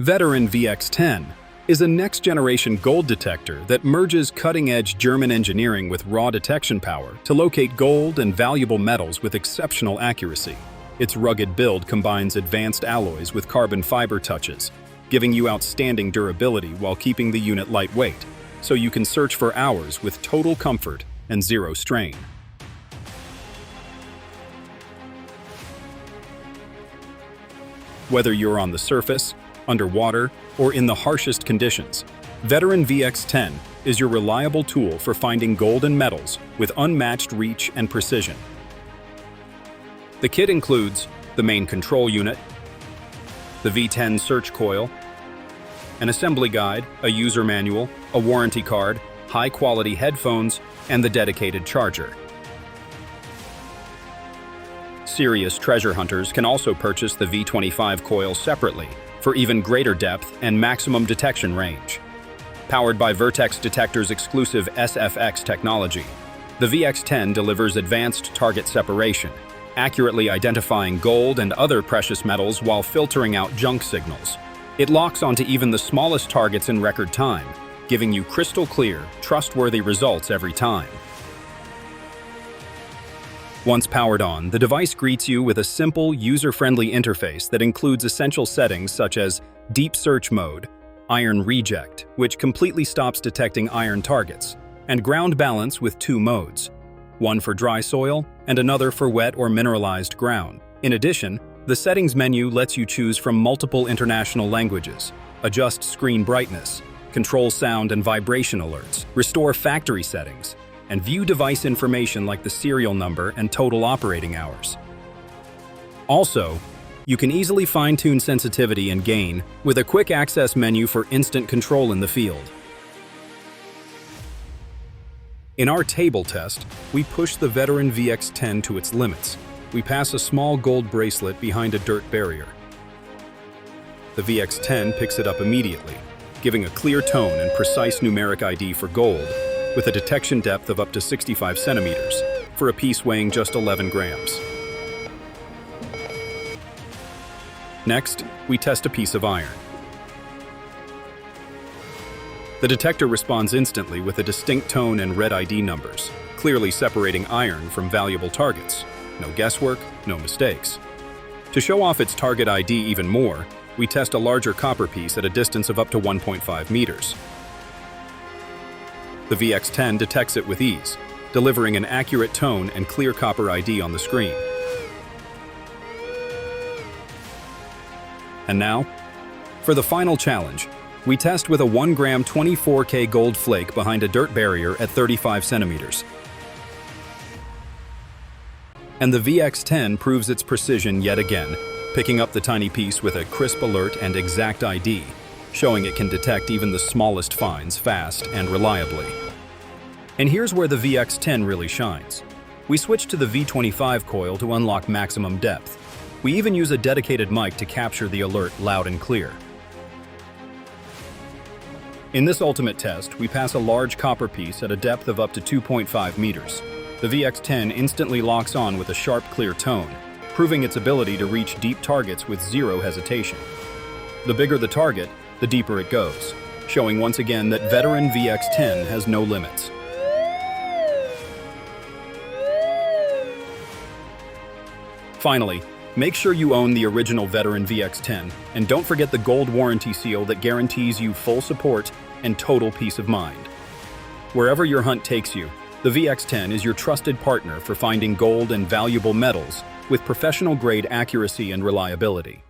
Vitran VX10 is a next-generation gold detector that merges cutting-edge German engineering with raw detection power to locate gold and valuable metals with exceptional accuracy. Its rugged build combines advanced alloys with carbon fiber touches, giving you outstanding durability while keeping the unit lightweight, so you can search for hours with total comfort and zero strain. Whether you're on the surface, underwater, or in the harshest conditions, Vitran VX10 is your reliable tool for finding gold and metals with unmatched reach and precision. The kit includes the main control unit, the V10 search coil, an assembly guide, a user manual, a warranty card, high-quality headphones, and the dedicated charger. Serious treasure hunters can also purchase the V25 coil separately for even greater depth and maximum detection range. Powered by Vertex Detector's exclusive SFX technology, the VX10 delivers advanced target separation, accurately identifying gold and other precious metals while filtering out junk signals. It locks onto even the smallest targets in record time, giving you crystal clear, trustworthy results every time. Once powered on, the device greets you with a simple, user-friendly interface that includes essential settings such as deep search mode, iron reject, which completely stops detecting iron targets, and ground balance with two modes, one for dry soil and another for wet or mineralized ground. In addition, the settings menu lets you choose from multiple international languages, adjust screen brightness, control sound and vibration alerts, restore factory settings, and view device information like the serial number and total operating hours. Also, you can easily fine-tune sensitivity and gain with a quick access menu for instant control in the field. In our table test, we push the Vitran VX10 to its limits. We pass a small gold bracelet behind a dirt barrier. The VX10 picks it up immediately, giving a clear tone and precise numeric ID for gold, with a detection depth of up to 65 centimeters, for a piece weighing just 11 grams. Next, we test a piece of iron. The detector responds instantly with a distinct tone and red ID numbers, clearly separating iron from valuable targets. No guesswork, no mistakes. To show off its target ID even more, we test a larger copper piece at a distance of up to 1.5 meters. The VX10 detects it with ease, delivering an accurate tone and clear copper ID on the screen. And now, for the final challenge, we test with a 1 gram 24K gold flake behind a dirt barrier at 35 centimeters. And the VX10 proves its precision yet again, picking up the tiny piece with a crisp alert and exact ID, showing it can detect even the smallest finds fast and reliably. And here's where the VX10 really shines. We switch to the V25 coil to unlock maximum depth. We even use a dedicated mic to capture the alert loud and clear. In this ultimate test, we pass a large copper piece at a depth of up to 2.5 meters. The VX10 instantly locks on with a sharp, clear tone, proving its ability to reach deep targets with zero hesitation. The bigger the target, the deeper it goes, showing once again that Vitran VX10 has no limits. Finally, make sure you own the original Vitran VX10, and don't forget the gold warranty seal that guarantees you full support and total peace of mind. Wherever your hunt takes you, the VX10 is your trusted partner for finding gold and valuable metals with professional-grade accuracy and reliability.